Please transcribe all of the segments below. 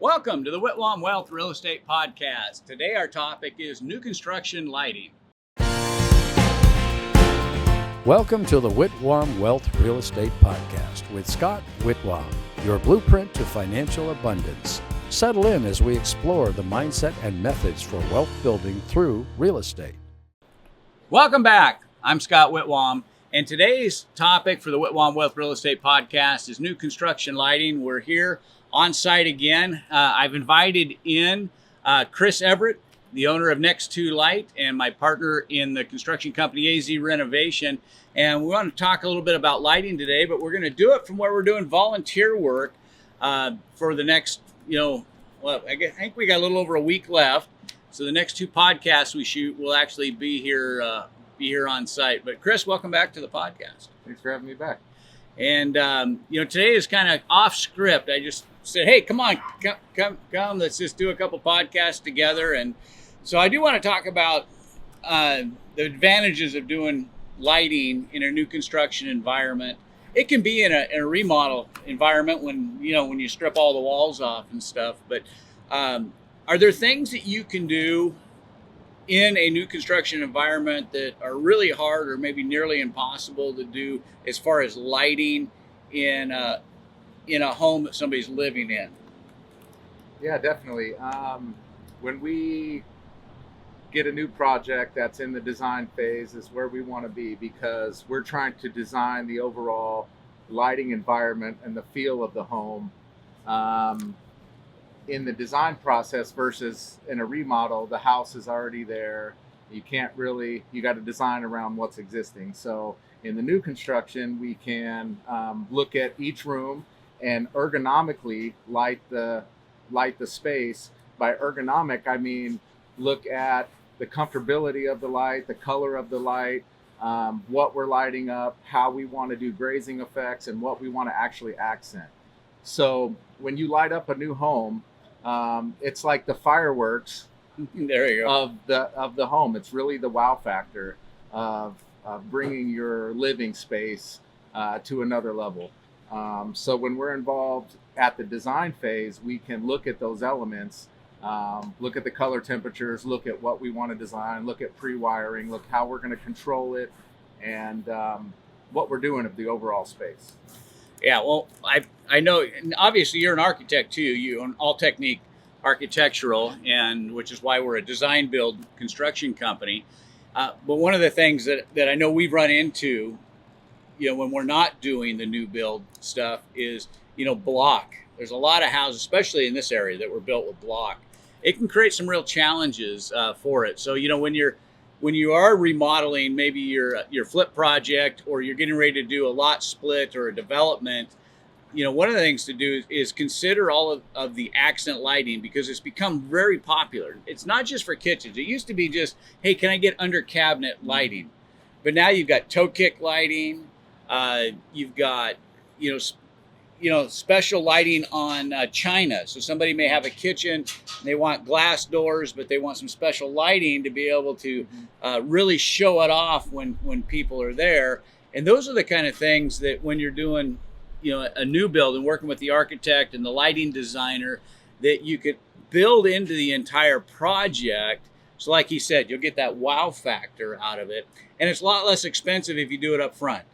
Welcome to the Whitwam Wealth Real Estate Podcast. Today our topic is new construction lighting. Welcome to the Whitwam Wealth Real Estate Podcast with Scott Whitwam, your blueprint to financial abundance. Settle in as we explore the mindset and methods for wealth building through real estate. Welcome back. I'm Scott Whitwam, and today's topic for the Whitwam Wealth Real Estate Podcast is new construction lighting. We're here on site again. I've invited in Chris Everett, the owner of Next 2 Light, and my partner in the construction company AZ Renovation. And we want to talk a little bit about lighting today, but we're going to do it from where we're doing volunteer work for the next, I think we got a little over a week left. So the next two podcasts we shoot will actually be here on site. But Chris, welcome back to the podcast. Thanks for having me back. And today is kind of off script. I just said, hey, come on, come, let's just do a couple podcasts together. And so I do want to talk about the advantages of doing lighting in a new construction environment. It can be in a remodel environment when you strip all the walls off and stuff. But are there things that you can do in a new construction environment that are really hard or maybe nearly impossible to do as far as lighting in a home that somebody's living in? Yeah, definitely. When we get a new project that's in the design phase is where we want to be, because we're trying to design the overall lighting environment and the feel of the home in the design process versus in a remodel. The house is already there. You got to design around what's existing. So in the new construction, we can look at each room and ergonomically light the space. By ergonomic, I mean look at the comfortability of the light, the color of the light, what we're lighting up, how we want to do grazing effects, and what we want to actually accent. So when you light up a new home, it's like the fireworks there you go. of the home. It's really the wow factor of bringing your living space to another level. So when we're involved at the design phase, we can look at those elements, look at the color temperatures, look at what we want to design, look at pre-wiring, look how we're going to control it, and what we're doing of the overall space. Yeah, well, I know, and obviously you're an architect too. You own All Technique Architectural, and which is why we're a design build construction company. But one of the things that I know we've run into, when we're not doing the new build stuff is, block. There's a lot of houses, especially in this area, that were built with block. It can create some real challenges for it. So, when you are remodeling maybe your flip project, or you're getting ready to do a lot split or a development, one of the things to do is consider all of the accent lighting, because it's become very popular. It's not just for kitchens. It used to be just, hey, can I get under cabinet lighting? But now you've got toe kick lighting. You've got, special lighting on china. So somebody may have a kitchen, and they want glass doors, but they want some special lighting to be able to really show it off when people are there. And those are the kind of things that when you're doing, a new build and working with the architect and the lighting designer, that you could build into the entire project. So like he said, you'll get that wow factor out of it. And it's a lot less expensive if you do it up front.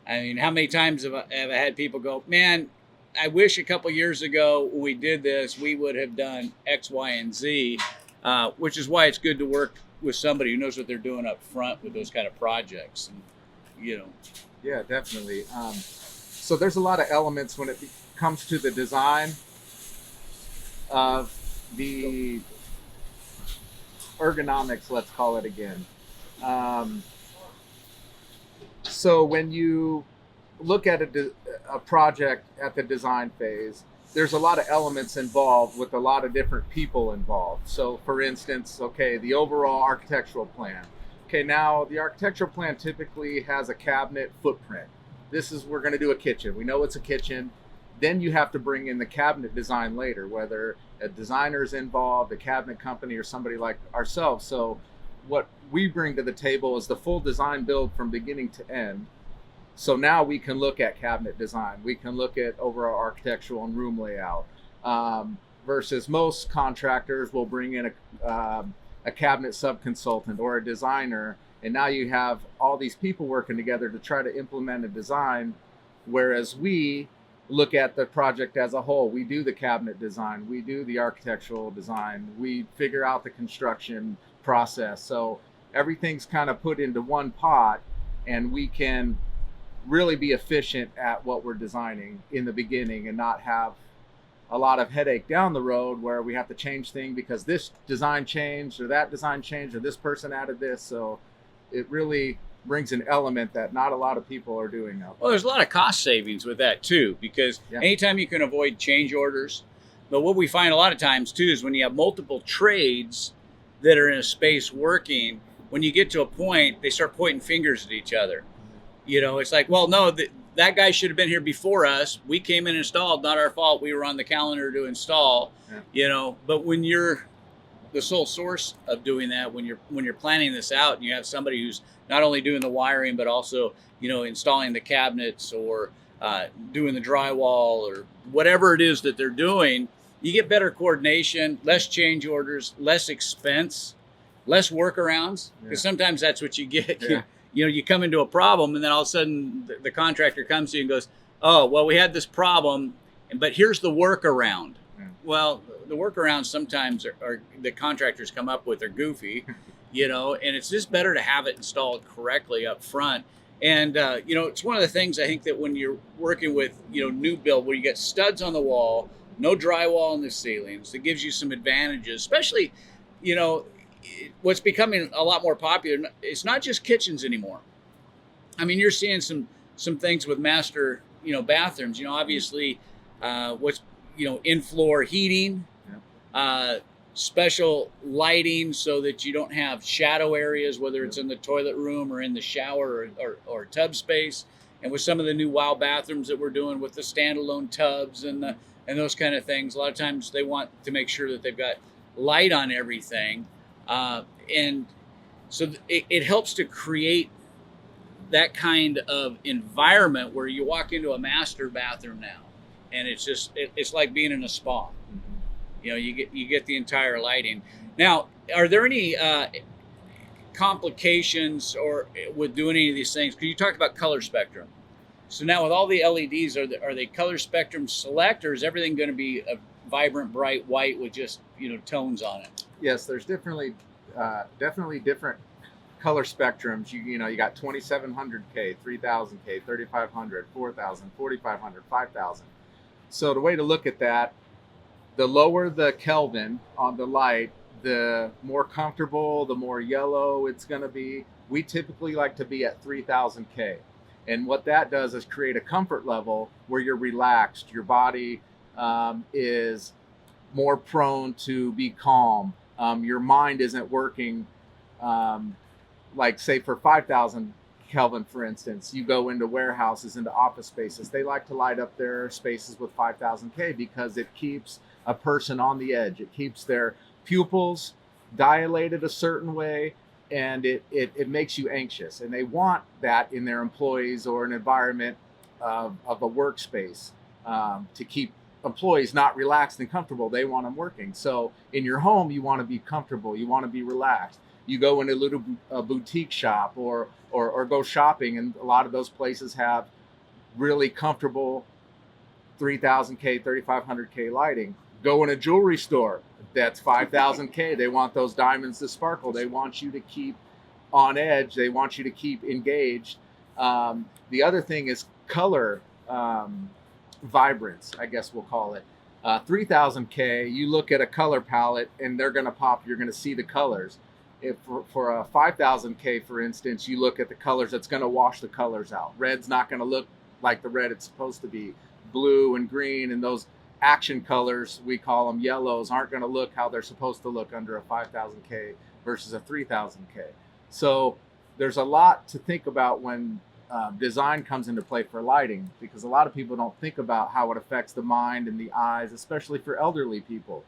I mean, how many times have I had people go, man, I wish a couple years ago when we did this, we would have done X, Y, and Z, which is why it's good to work with somebody who knows what they're doing up front with those kind of projects. And, Yeah, definitely. So there's a lot of elements when it comes to the design of the ergonomics, let's call it again. So when you look at a project at the design phase, there's a lot of elements involved with a lot of different people involved. So for instance, the overall architectural plan. Now the architectural plan typically has a cabinet footprint. We're going to do a kitchen. We know it's a kitchen. Then you have to bring in the cabinet design later, whether a designer is involved, a cabinet company, or somebody like ourselves. So what we bring to the table is the full design build from beginning to end. So now we can look at cabinet design. We can look at overall architectural and room layout. versus most contractors will bring in a cabinet subconsultant or a designer, and now you have all these people working together to try to implement a design, whereas we look at the project as a whole. We do the cabinet design, we do the architectural design, we figure out the construction process. So everything's kind of put into one pot, and we can really be efficient at what we're designing in the beginning and not have a lot of headache down the road where we have to change things because this design changed or that design changed or this person added this. So it really brings an element that not a lot of people are doing now. Well, there's a lot of cost savings with that too, because anytime you can avoid change orders. But what we find a lot of times too is when you have multiple trades that are in a space working, when you get to a point, they start pointing fingers at each other. You know, it's like, well, no, that guy should have been here before us. We came in and installed, not our fault. We were on the calendar to install, you know. But when you're the sole source of doing that, when you're planning this out and you have somebody who's not only doing the wiring, but also, you know, installing the cabinets or doing the drywall or whatever it is that they're doing, you get better coordination, less change orders, less expense, less workarounds. Because sometimes that's what you get. You know, you come into a problem and then all of a sudden the contractor comes to you and goes, oh, well, we had this problem, but here's the workaround. Well, the workarounds sometimes are the contractors come up with are goofy, you know, and it's just better to have it installed correctly up front. And, you know, it's one of the things I think that when you're working with, you know, new build where you get studs on the wall, no drywall in the ceilings, it gives you some advantages, especially, you know, what's becoming a lot more popular, it's not just kitchens anymore. I mean, you're seeing some things with master, you know, bathrooms, you know, obviously what's, you know, in-floor heating, special lighting so that you don't have shadow areas, whether it's in the toilet room or in the shower or tub space. And with some of the new wow bathrooms that we're doing with the standalone tubs and those kind of things, a lot of times they want to make sure that they've got light on everything. And so it helps to create that kind of environment where you walk into a master bathroom now and it's just, it's like being in a spa. You know, you get the entire lighting. Now, are there any complications or with doing any of these things? Because you talked about color spectrum. So now with all the LEDs, are they color spectrum select, or is everything going to be a vibrant, bright white with just, you know, tones on it? Yes, there's definitely different color spectrums. You know, you got 2700K, 3000K, 3500, 4000, 4500, 5000. So the way to look at that, the lower the Kelvin on the light, the more comfortable, the more yellow it's going to be. We typically like to be at 3000K. And what that does is create a comfort level where you're relaxed. Your body is more prone to be calm. Your mind isn't working like, say, for 5,000 Kelvin, for instance. You go into warehouses, into office spaces. They like to light up their spaces with 5,000K because it keeps a person on the edge. It keeps their pupils dilated a certain way, and it makes you anxious. And they want that in their employees or an environment of a workspace to keep employees not relaxed and comfortable. They want them working. So in your home, you want to be comfortable. You want to be relaxed. You go into a boutique shop or go shopping, and a lot of those places have really comfortable 3,000K, 3,500K lighting. Go in a jewelry store, that's 5,000K. They want those diamonds to sparkle. They want you to keep on edge. They want you to keep engaged. The other thing is color vibrance, I guess we'll call it. 3,000K, you look at a color palette and they're going to pop. You're going to see the colors. If for a 5,000K, for instance, you look at the colors, it's going to wash the colors out. Red's not going to look like the red it's supposed to be. Blue and green and those action colors, we call them yellows, aren't going to look how they're supposed to look under a 5,000K versus a 3,000K. So there's a lot to think about when design comes into play for lighting, because a lot of people don't think about how it affects the mind and the eyes, especially for elderly people.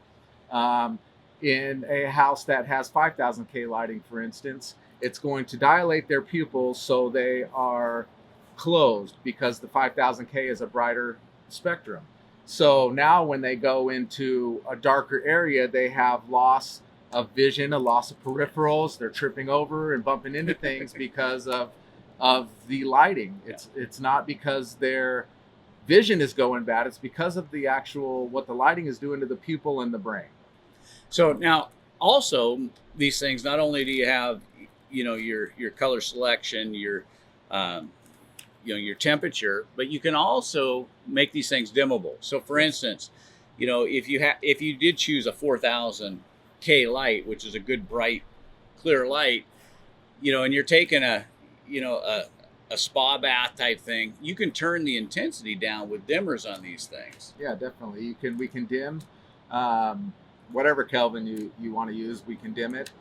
In a house that has 5,000K lighting, for instance, it's going to dilate their pupils so they are closed because the 5,000K is a brighter spectrum. So now when they go into a darker area, they have loss of vision, a loss of peripherals. They're tripping over and bumping into things because of the lighting. It's not because their vision is going bad. It's because of the actual what the lighting is doing to the pupil and the brain. So now, also, these things, not only do you have, your color selection, your temperature, but you can also make these things dimmable. So, for instance, if you did choose a 4000 K light, which is a good bright, clear light, and you're taking a spa bath type thing, you can turn the intensity down with dimmers on these things. Yeah, definitely. We can dim whatever Kelvin you want to use. We can dim it.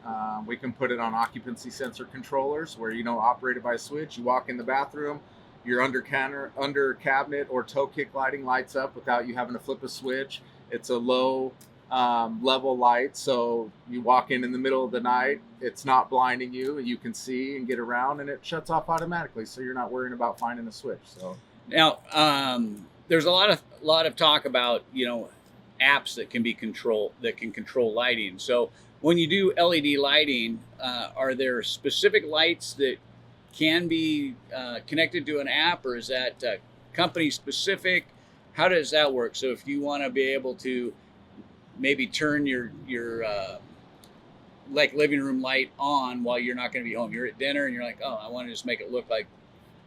We can put it on occupancy sensor controllers where operated by a switch. You walk in the bathroom, your under cabinet or toe kick lighting lights up without you having to flip a switch. It's a low level light, so you walk in the middle of the night, it's not blinding you, and you can see and get around, and it shuts off automatically, so you're not worrying about finding a switch. So now there's a lot of talk about apps that can control lighting. So when you do LED lighting, are there specific lights that can be connected to an app, or is that company specific? How does that work? So if you want to be able to maybe turn your like living room light on while you're not going to be home, you're at dinner and you're like, oh, I want to just make it look like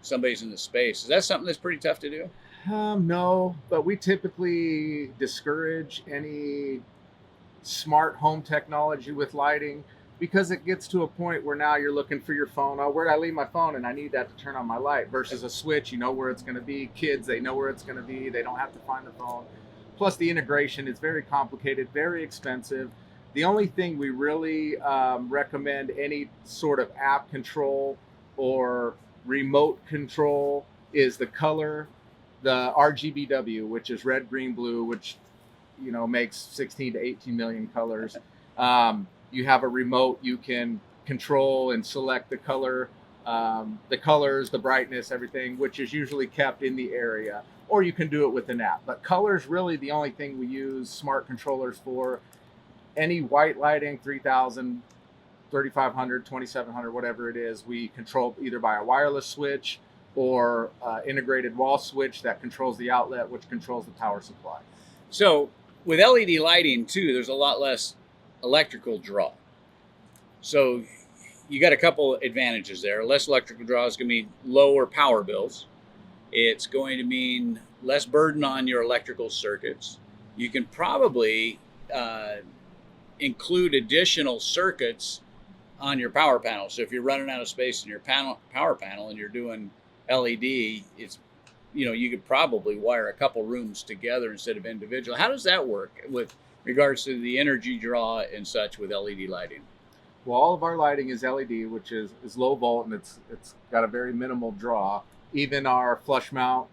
somebody's in the space. Is that something that's pretty tough to do? No, but we typically discourage any smart home technology with lighting because it gets to a point where now you're looking for your phone. Oh, where did I leave my phone? And I need that to turn on my light. Versus a switch, you know where it's going to be. Kids, they know where it's going to be. They don't have to find the phone. Plus the integration is very complicated, very expensive. The only thing we really recommend any sort of app control or remote control is the color, the RGBW, which is red, green, blue, which makes 16 to 18 million colors. You have a remote, you can control and select the color, the colors, the brightness, everything, which is usually kept in the area. Or you can do it with an app. But color is really the only thing we use smart controllers for. Any white lighting, 3000, 3500, 2700, whatever it is, we control either by a wireless switch or integrated wall switch that controls the outlet, which controls the power supply. So with LED lighting too, there's a lot less electrical draw. So you got a couple advantages there. Less electrical draw is going to mean lower power bills. It's going to mean less burden on your electrical circuits. You can probably include additional circuits on your power panel. So if you're running out of space in your power panel and you're doing LED, it's you could probably wire a couple rooms together instead of individual. How does that work with regards to the energy draw and such with LED lighting? Well, all of our lighting is LED, which is low volt, and it's got a very minimal draw. Even our flush mount,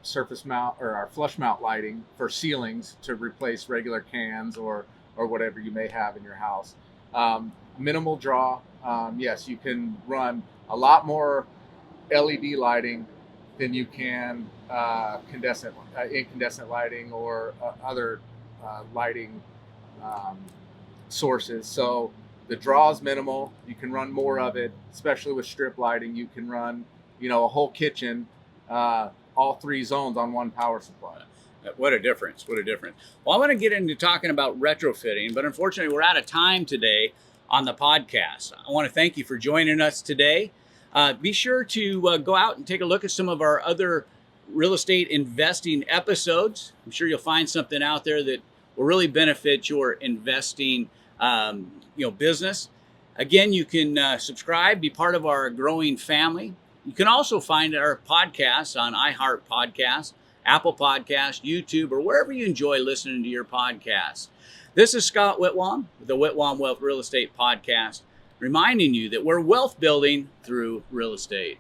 surface mount, or our flush mount lighting for ceilings to replace regular cans or whatever you may have in your house. Minimal draw. Yes, you can run a lot more LED lighting than you can incandescent lighting or other lighting sources. So the draw is minimal. You can run more of it, especially with strip lighting. You can run a whole kitchen, all three zones on one power supply. What a difference. What a difference. Well, I want to get into talking about retrofitting, but unfortunately we're out of time today on the podcast. I want to thank you for joining us today. Be sure to go out and take a look at some of our other real estate investing episodes. I'm sure you'll find something out there that will really benefit your investing business. Again, you can subscribe, be part of our growing family. You can also find our podcasts on iHeart Podcasts, Apple Podcasts, YouTube, or wherever you enjoy listening to your podcasts. This is Scott Whitwam with the Whitwam Wealth Real Estate Podcast, reminding you that we're wealth building through real estate.